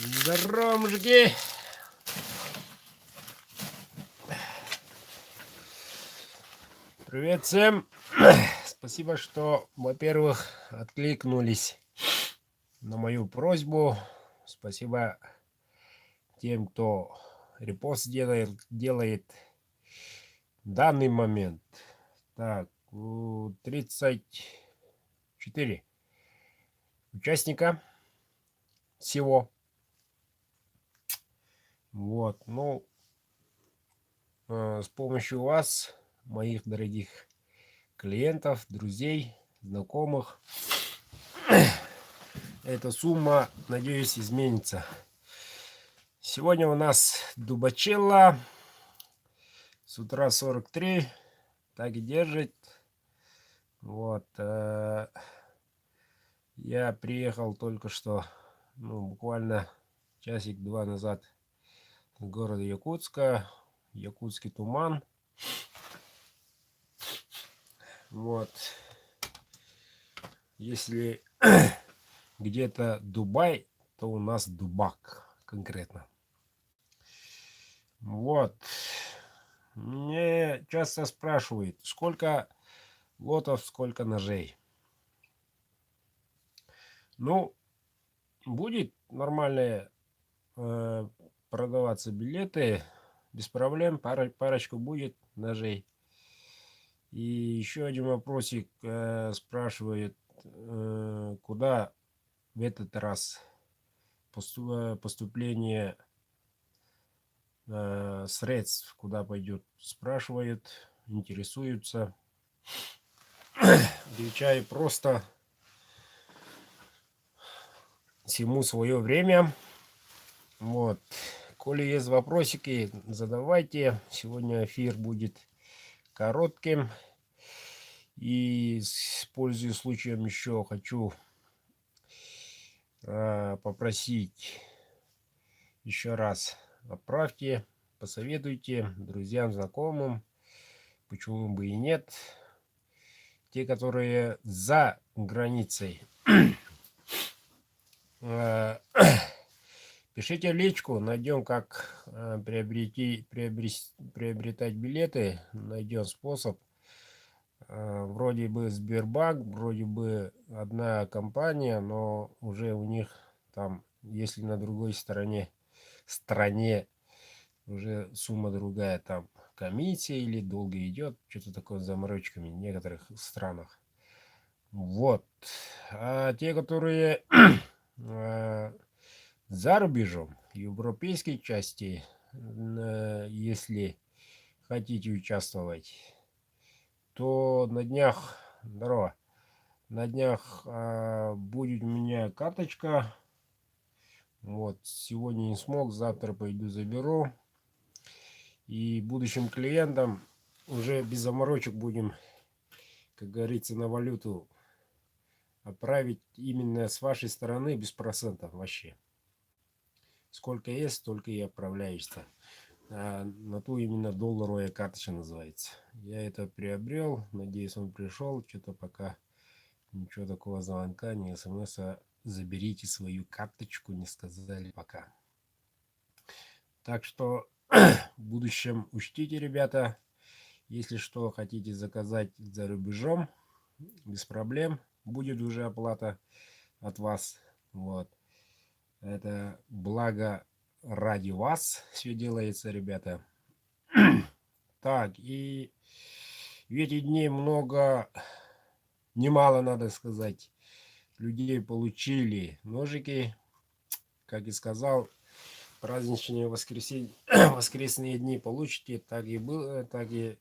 Здорово, мужики! Привет всем! Спасибо, что, во-первых, откликнулись на мою просьбу. Спасибо тем, кто репост делает в данный момент. Так, 34 участника всего. Вот, ну, с помощью вас, моих дорогих клиентов, друзей, знакомых, эта сумма, надеюсь, изменится. Сегодня у нас Дубачелла. С утра 43. Так и держит. Вот. Я приехал только что, буквально часик-два назад с города Якутска. Якутский туман. Вот. Если где-то Дубай, то у нас Дубак конкретно. Вот. Мне часто спрашивают, сколько лотов, сколько ножей. Ну, будет нормальные продаваться билеты, без проблем, парочку будет ножей. И еще один вопросик спрашивает, куда в этот раз поступление средств, куда пойдет, спрашивают, интересуются. Отвечаю просто: всему свое время. Вот. Коли есть вопросики, задавайте. Сегодня эфир будет коротким. И, пользуясь случаем, еще хочу попросить еще раз: отправьте, посоветуйте друзьям, знакомым, почему бы и нет. Те, которые за границей, пишите в личку, найдем, как приобретать билеты, найдем способ. Вроде бы Сбербанк, вроде бы одна компания, но уже у них там, если на другой стране уже сумма другая, там комиссия или долго идет, что-то такое с заморочками в некоторых странах. Вот. А те, которые за рубежом, европейской части, если хотите участвовать, то на днях, здорово, на днях будет у меня карточка. Вот, сегодня не смог, завтра пойду заберу. И будущим клиентам уже без заморочек будем, как говорится, на валюту отправить именно с вашей стороны, без процентов вообще. Сколько есть, столько и отправляешься. На ту именно долларовая карточка называется. Я это приобрел, надеюсь, он пришел. Что-то пока ничего такого звонка, ни смс заберите свою карточку не сказали пока. Так что в будущем учтите, ребята, если что хотите заказать за рубежом, без проблем будет уже оплата от вас. Вот. Это благо ради вас все делается, ребята. Так, и в эти дни немало, надо сказать, людей получили ножики. Как и сказал, праздничные воскресные дни получите. Так и было, так и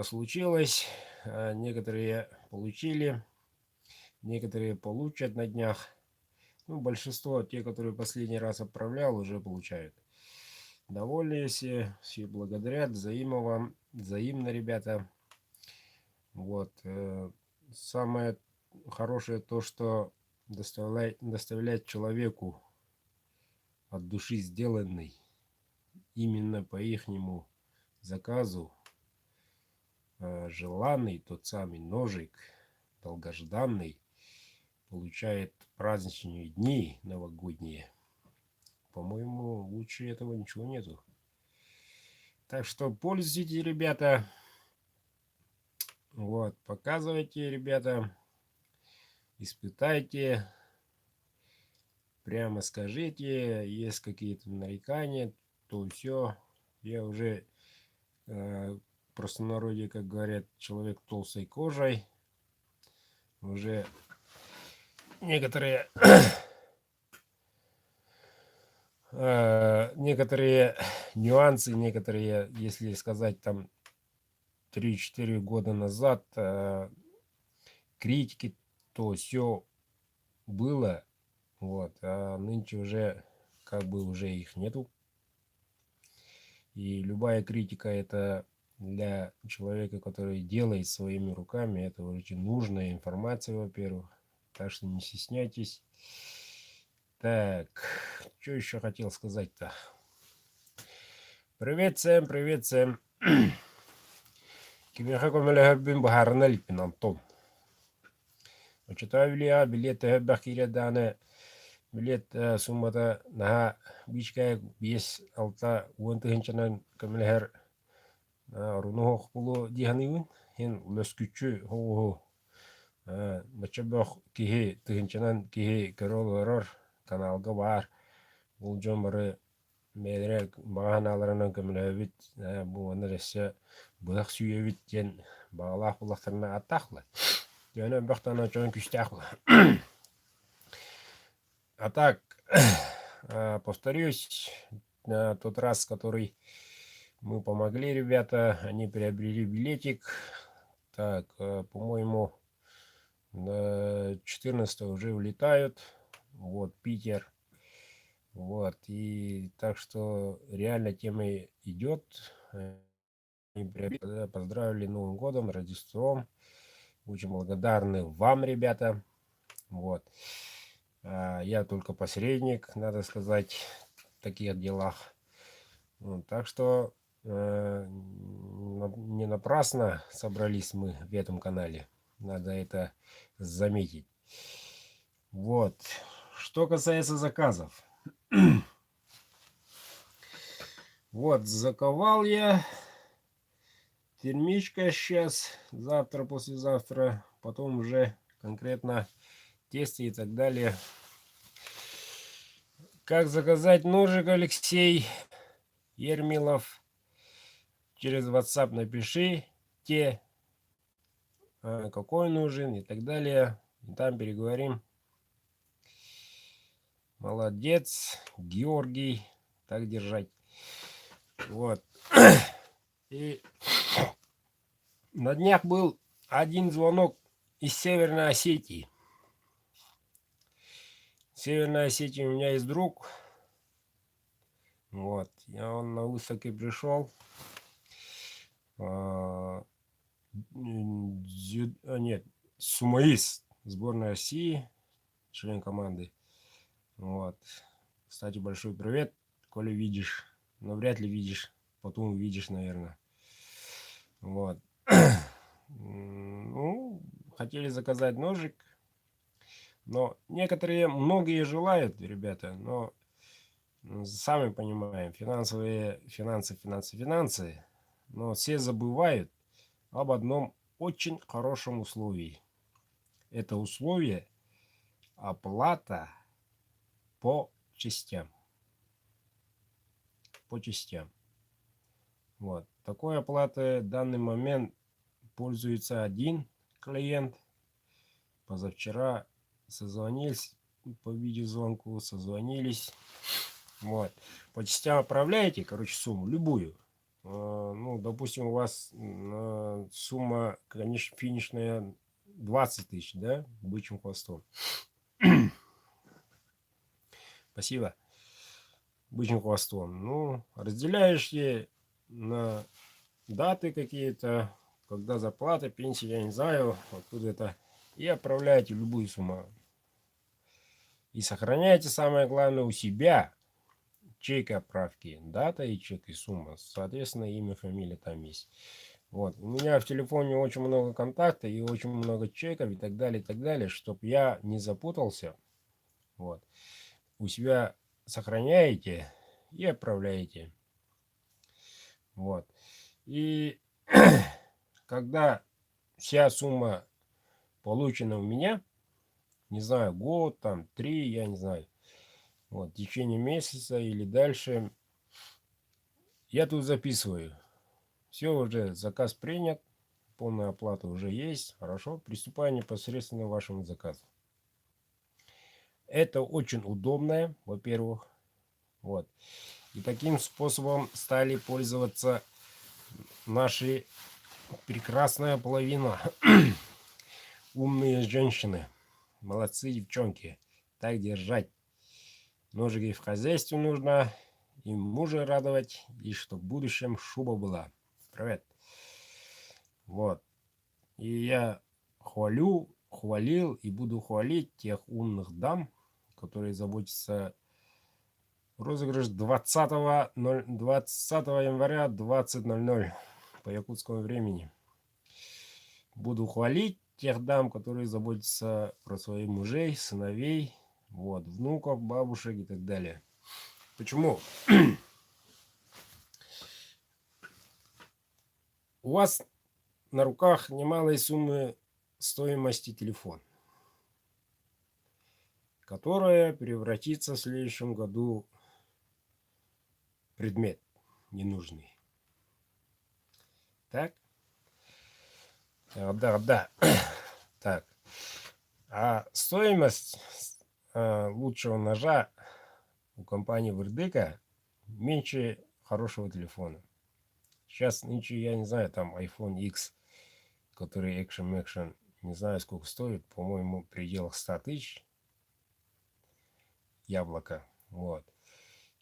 случилось. Некоторые получили, некоторые получат на днях. Большинство, те, которые последний раз отправлял, уже получают. Довольны все благодарят, взаимно, ребята. Вот. Самое хорошее то, что доставлять человеку от души сделанный, именно по ихнему заказу, желанный тот самый ножик, долгожданный, получает праздничные дни новогодние. По-моему, лучше этого ничего нету. Так что пользуйтесь, ребята. Вот, показывайте, ребята. Испытайте. Прямо скажите, есть какие-то нарекания, то все. Я уже в простонародье, как говорят, человек толстой кожей. Уже некоторые некоторые нюансы, некоторые, если сказать, там 3-4 года назад критики, то все было, вот, а нынче уже как бы уже их нету. И любая критика — это для человека, который делает своими руками, это очень нужная информация, во-первых. Так что не стесняйтесь. Так, что еще хотел сказать-то? Привет всем, привет всем. Кимихаком элехербин бахарналипин Антон. Учитывая билеты бахиля даны билет суммата наха бичкай биес алта уантыгынчанан камелехер рунох булу диханиун хин лөскүчү хоо мачабах кихи тыгынчанан кихи көрөлөрөр каналга бар бул жомары медрек баганаларынан камелебит бу анаресе быдак сүйебит ден багалах булактарына аттахла жана бактана чоң күчтахла. А так, повторюсь, на тот раз, который мы помогли, ребята, они приобрели билетик. Так, по-моему, 14 уже улетают. Вот, Питер. Вот, и так что реально тема идет. Поздравили Новым годом, Рождеством. Очень благодарны вам, ребята. Вот. Я только посредник, надо сказать, в таких делах. Так что не напрасно собрались мы в этом канале. Надо это заметить. Вот. Что касается заказов. Вот, заковал я термичка сейчас, завтра, послезавтра, потом уже конкретно тесте и так далее. Как заказать ножик, Алексей Ермилов? Через WhatsApp напишите, какой нужен и так далее. И там переговорим. Молодец, Георгий. Так держать. Вот. И на днях был один звонок из Северной Осетии. В Северной Осетии у меня есть друг. Вот. Он на выставке пришел. Нет, Сумаис, сборная России, член команды. Вот. Кстати, большой привет, коли видишь. Но вряд ли видишь. Потом увидишь, наверное. Вот. Ну, хотели заказать ножик. Но многие желают, ребята, но сами понимаем, финансы. Но все забывают об одном очень хорошем условии. Это условие — оплата по частям. По частям. Вот. Такой оплатой в данный момент пользуется один клиент. Позавчера созвонились по видеозвонку, созвонились. Вот. По частям отправляете, короче, сумму, любую. Ну, допустим, у вас сумма, конечно, финишная 20 тысяч, да, бычьим хвостом. Спасибо. Бычьим хвостом. Ну, разделяешь на даты какие-то, когда зарплата, пенсия, я не знаю, откуда это, и отправляете любую сумму. И сохраняйте, самое главное, у себя чек отправки, дата и чек и сумма. Соответственно, имя, фамилия там есть. Вот. У меня в телефоне очень много контактов и очень много чеков и так далее, чтобы я не запутался. Вот. У себя сохраняете и отправляете. Вот. И когда вся сумма получена у меня, не знаю, год, там, 3, я не знаю, вот, в течение месяца или дальше, я тут записываю. Все, уже заказ принят, полная оплата уже есть, хорошо, приступаю непосредственно к вашему заказу. Это очень удобно, во-первых, вот. И таким способом стали пользоваться наши прекрасная половина, умные женщины. Молодцы, девчонки. Так держать. Ножики в хозяйстве нужно. И мужа радовать. И чтобы в будущем шуба была. Привет. Вот. И я хвалил и буду хвалить тех умных дам, которые заботятся. Розыгрыш 20 января 20:00 по якутскому времени. Буду хвалить тех дам, которые заботятся про своих мужей, сыновей, вот, внуков, бабушек и так далее. Почему? У вас на руках немалые суммы стоимости телефон, которая превратится в следующем году в предмет ненужный. Так? Да. Так. А стоимость лучшего ножа у компании Вердыка меньше хорошего телефона. Сейчас нынче, я не знаю, там iPhone X, который Action, не знаю, сколько стоит, по-моему, в пределах 100 тысяч, яблоко, вот.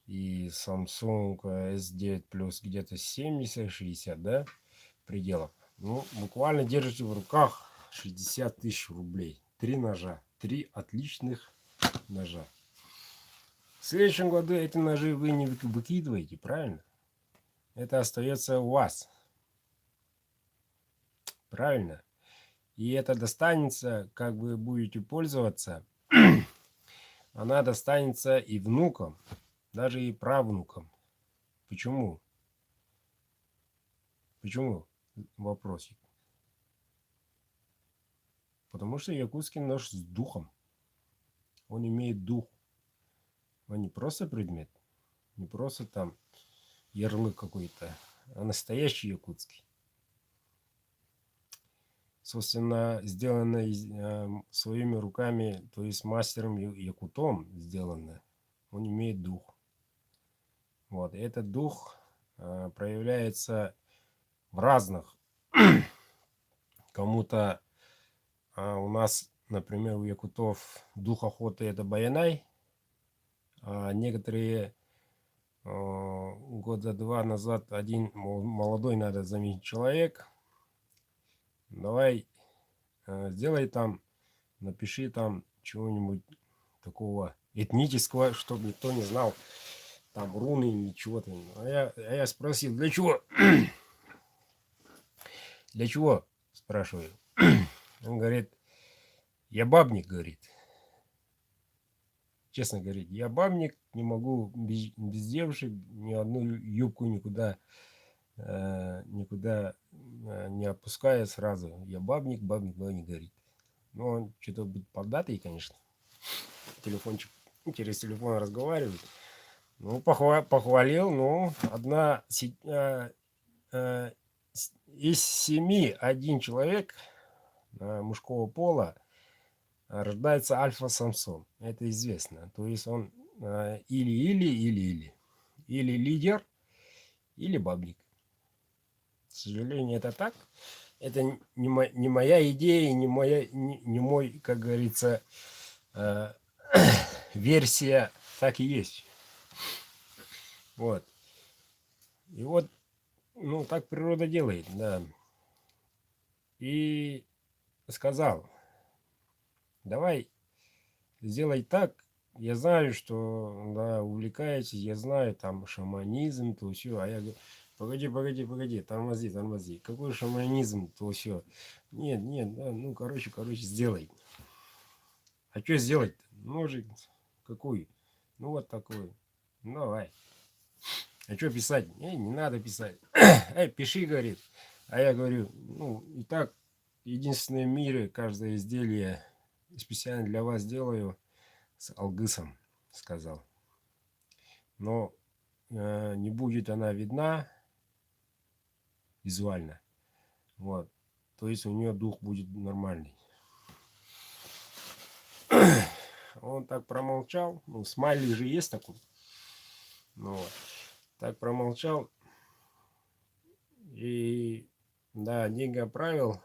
И Samsung S9 Plus где-то 70-60, да, в пределах. Ну, буквально держите в руках 60 тысяч рублей. 3 ножа, 3 отличных ножа. В следующем году эти ножи вы не выкидываете, правильно? Это остается у вас. Правильно? И это достанется, как вы будете пользоваться, она достанется и внукам, даже и правнукам. Почему? Почему? Вопросик. Потому что якутский нож с духом. Он имеет дух. Он не просто предмет, не просто там ярлык какой-то, а настоящий якутский. Собственно, сделано своими руками, то есть мастером якутом сделано. Он имеет дух. Вот. И этот дух проявляется в разных. Кому-то у нас, например, у якутов дух охоты это баянай, а некоторые года 2 назад один молодой, надо заметить, человек, давай сделай там, напиши там чего-нибудь такого этнического, чтобы никто не знал, там руны, ничего-то. А я спросил, для чего? Для чего? Спрашиваю. Он говорит, я бабник, говорит. Честно говорить, я бабник, не могу без девушек ни одну юбку никуда не опуская сразу. Я бабник, говорит. Ну, он что-то будет поддатый, конечно. Телефончик, через телефон разговаривает. Ну, похвалил, ну, из 7 один человек мужского пола рождается альфа-самцом. Это известно. То есть он или лидер, или бабник. К сожалению, это так. Это не моя идея, не мой, как говорится, версия, так и есть. Вот. И вот, ну, так природа делает, да. И сказал, давай сделай так. Я знаю, что да, увлекаетесь, я знаю, там шаманизм, то все. А я говорю, Погоди, тормози. Какой шаманизм, то все. Нет, да, ну, короче, сделай. А что сделать? Ножик какой? Ну, вот такой. Ну, давай. А что писать? Не надо писать. Пиши, говорит. А я говорю, ну, и так, единственное в мире, каждое изделие специально для вас делаю с алгысом, сказал. Но не будет она видна визуально. Вот. То есть у нее дух будет нормальный. Он так промолчал. Ну, смайли же есть такой. Ну, вот. Так промолчал. И да, деньги отправил.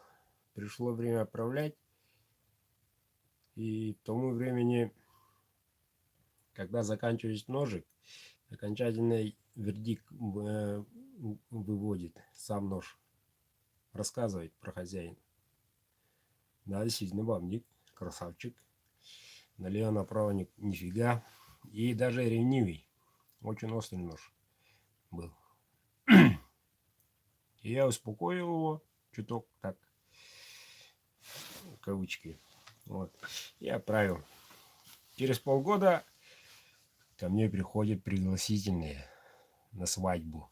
Пришло время отправлять. И к тому времени, когда заканчивается ножик, окончательный вердикт выводит сам нож. Рассказывает про хозяина. Да, действительно, бабник, красавчик. Налево направо нифига. И даже ревнивый. Очень острый нож был. И я успокоил его. Чуток так. Кавычки. Вот. И отправил. Через полгода ко мне приходят пригласительные на свадьбу.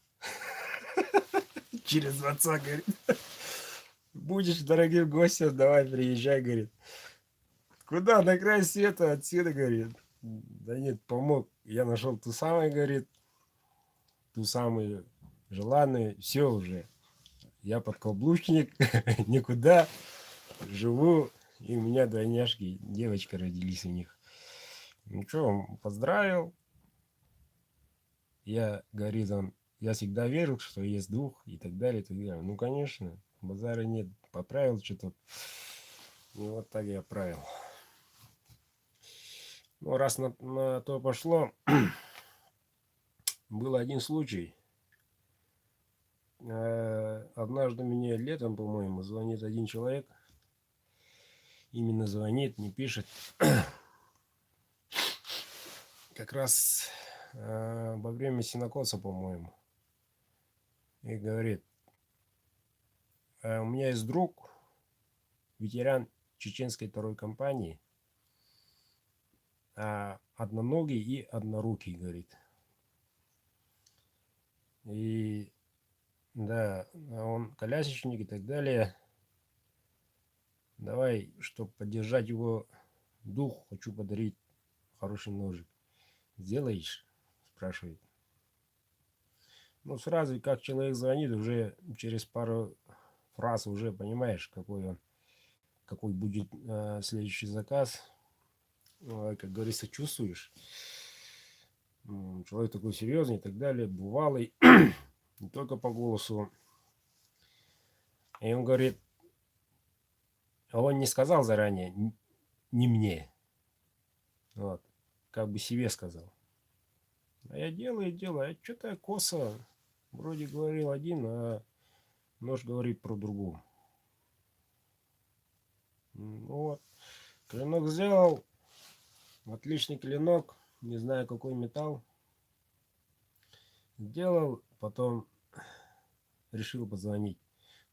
Через отца, говорит. Будешь дорогим гостем, давай приезжай, говорит. Куда? На край света, отсюда, говорит. Да нет, помог. Я нашел ту самую, говорит. Ту самую желанную. Все уже. Я подкаблучник. Никуда. Живу. И у меня двойняшки. Девочка родились у них. Ну что, поздравил. Я, говорит он, я всегда верил, что есть дух и так далее, и так далее. Ну, конечно, базара нет. Поправил что-то. И вот так я отправил. Ну, раз на то пошло, был один случай. Однажды мне летом, по-моему, звонит один человек. Именно звонит, не пишет. Как раз во время сенокоса, по-моему. И говорит, у меня есть друг, ветеран чеченской второй компании, одноногий и однорукий, говорит. И да, он колясочник и так далее. Давай, чтобы поддержать его дух, хочу подарить хороший ножик. Сделаешь? Спрашивает. Ну, сразу, как человек звонит, уже через пару фраз уже понимаешь, какой будет следующий заказ. Как говорится, чувствуешь. Человек такой серьезный и так далее, бывалый, не только по голосу. И он говорит, а он не сказал заранее, не мне. Вот, как бы себе сказал. А я делаю, а что-то косо. Вроде говорил один, а нож говорит про другого. Ну вот. Клинок сделал. Отличный клинок. Не знаю, какой металл. Сделал. Потом решил позвонить.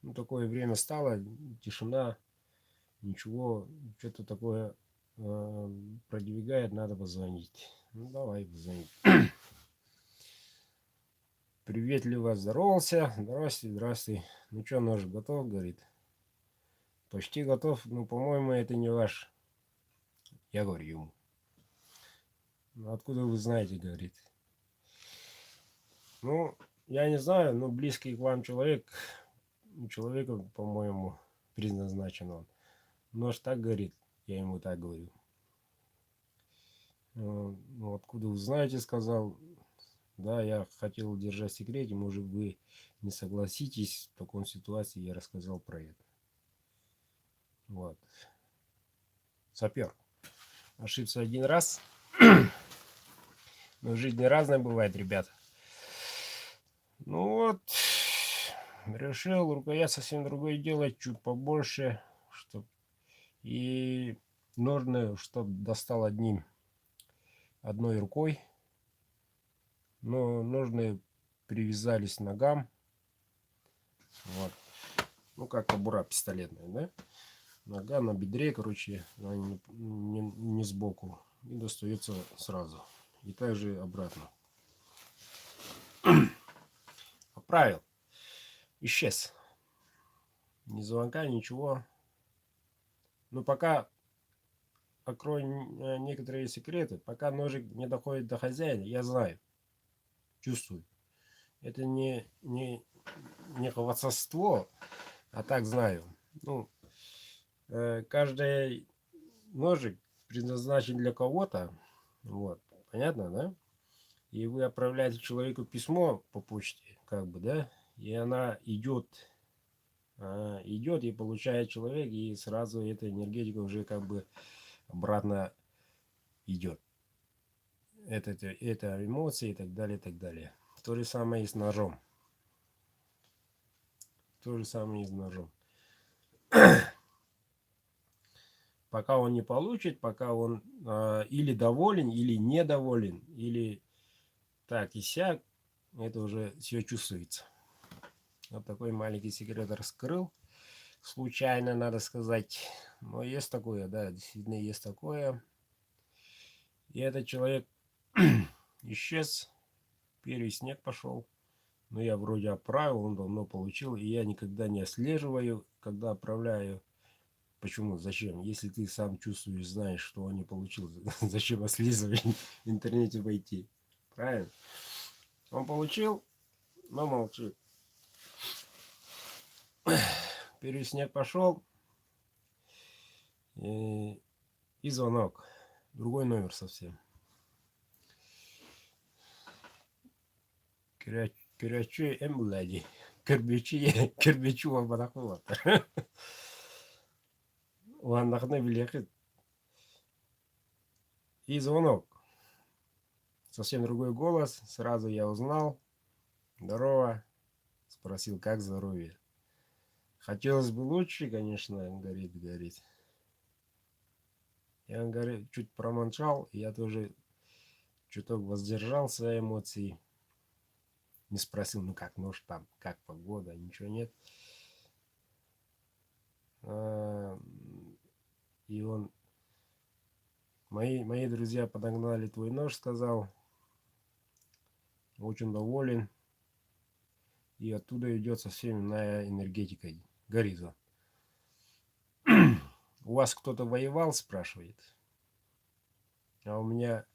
Ну, такое время стало. Тишина. Ничего. Что-то такое продвигает. Надо позвонить. Ну, давай позвонить. Приветливо здоровался. Здравствуй. Ну что, нож готов, говорит. Почти готов. Ну, по-моему, это не ваш. Я говорю ему. Ну, откуда вы знаете, говорит. Ну, я не знаю, но близкий к вам человеку, по-моему, предназначен он. Нож так говорит, я ему так говорю. Ну, откуда вы знаете, сказал. Да, я хотел держать в секрете, может, вы не согласитесь. В такой ситуации я рассказал про это. Вот. Сапер. Ошибся один раз. Но в жизни разное бывает, ребята. Ну вот, решил рукоять совсем другое делать, чуть побольше, чтоб и ножны, чтоб достал одной рукой, но ножны привязались к ногам, Вот. Ну, как кобура пистолетная, да? Нога на бедре, короче, она не сбоку. И достается сразу. И также обратно. Поправил. Исчез. Ни звонка, ничего. Но пока открою некоторые секреты, пока ножик не доходит до хозяина, я знаю, чувствую. Это не хвастовство, а так знаю. Ну, каждый ножик предназначен для кого-то. Вот. Понятно, да? И вы отправляете человеку письмо по почте, как бы, да? И она идет и получает человек, и сразу эта энергетика уже как бы обратно идет. Это эмоции и так далее, и так далее. То же самое и с ножом. То же самое и с ножом. Пока он не получит, пока он или доволен, или недоволен, или так и сяк, это уже все чувствуется. Вот такой маленький секрет раскрыл. Случайно, надо сказать. Но есть такое, да, действительно есть такое. И этот человек исчез, первый снег пошел. Но я вроде отправил, он давно получил. И я никогда не отслеживаю, когда отправляю. Почему? Зачем? Если ты сам чувствуешь, знаешь, что он не получил, зачем отслеживать в интернете войти? Правильно? Он получил, но молчит. Первый снег пошел. И звонок. Другой номер совсем. Кирячу эмблади. Кирбичу вабарахуат. Уандахны билехит. И звонок. Совсем другой голос. Сразу я узнал. Здорово. Спросил, как здоровье. Хотелось бы лучше, конечно, горит. Я, говорит, чуть промолчал. Я тоже чуток воздержал свои эмоции. Не спросил, ну как нож там, как погода, ничего нет. И он... Мои друзья подогнали твой нож, сказал. Очень доволен. И оттуда идет совсем иная энергетика. Гориза. У вас кто-то воевал, спрашивает. А у меня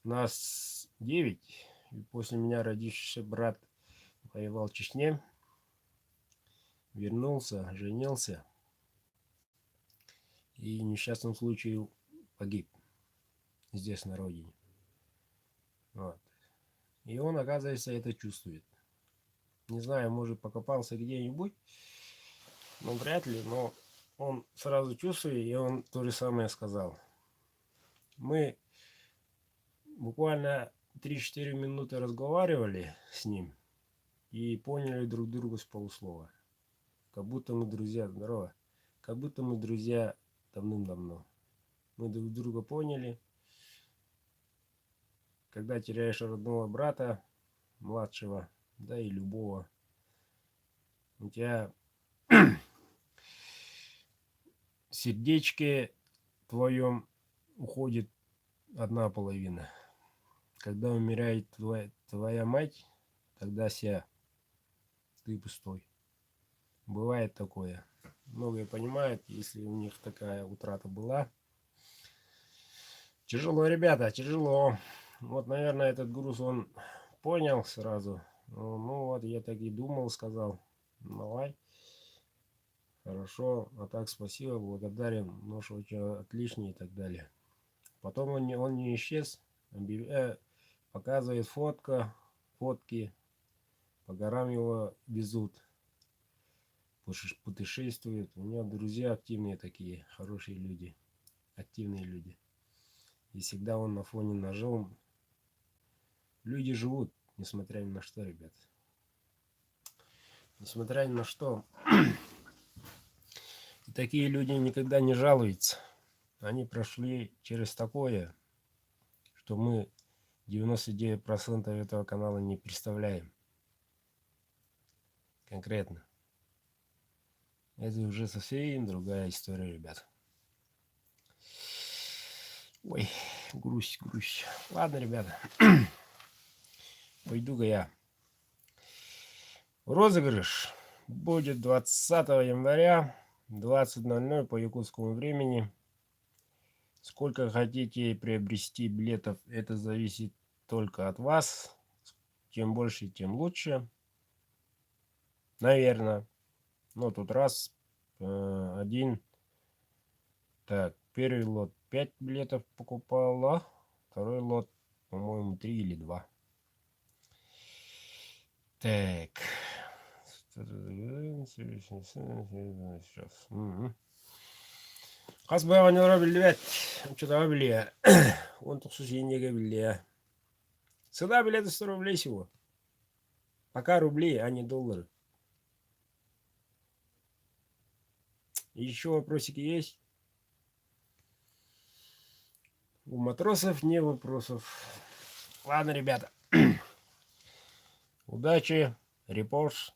нас 9. И после меня родившийся брат воевал в Чечне. Вернулся, женился. И в несчастном случае погиб. Здесь, на родине. Вот. И он, оказывается, это чувствует. Не знаю, может, покопался где-нибудь. Ну, вряд ли, но он сразу чувствует, и он то же самое сказал. Мы буквально 3-4 минуты разговаривали с ним и поняли друг друга с полуслова. Как будто мы друзья, здорово. Как будто мы друзья давным-давно. Мы друг друга поняли. Когда теряешь родного брата, младшего, да и любого, у тебя в сердечке твоем уходит одна половина. Когда умирает твоя мать, тогда ты пустой. Бывает такое. Многие понимают, если у них такая утрата была. Тяжело, ребята, тяжело. Вот, наверное, этот груз он понял сразу. Ну вот, я так и думал, сказал. Давай. Хорошо, а так спасибо, благодарен. Нож очень отличный и так далее. Потом он не исчез. Показывает фотки. По горам его везут. Путешествует. У него друзья активные такие, хорошие люди. Активные люди. И всегда он на фоне ножом. Люди живут, несмотря ни на что, ребят. Несмотря ни на что. И такие люди никогда не жалуются. Они прошли через такое, что мы 99% этого канала не представляем. конкретно. Это уже совсем другая история, ребят. Ой, грусть, грусть. Ладно, ребята. Пойду-ка я. Розыгрыш будет 20 января 20:00 по якутскому времени. Сколько хотите приобрести билетов, это зависит только от вас. Чем больше, тем лучше. Наверное. Ну, тут раз, один. Так, первый лот 5 билетов покупала. Второй лот, по-моему, 3 или 2. Так. Сейчас. Hasbaya bildivet. Что-то билет. Он тут сусеньеге билет. Сюда билеты 100 рублей всего. Пока рубли, а не доллары. Еще вопросики есть? У матросов не вопросов. Ладно, ребята. Удачи. Репорт.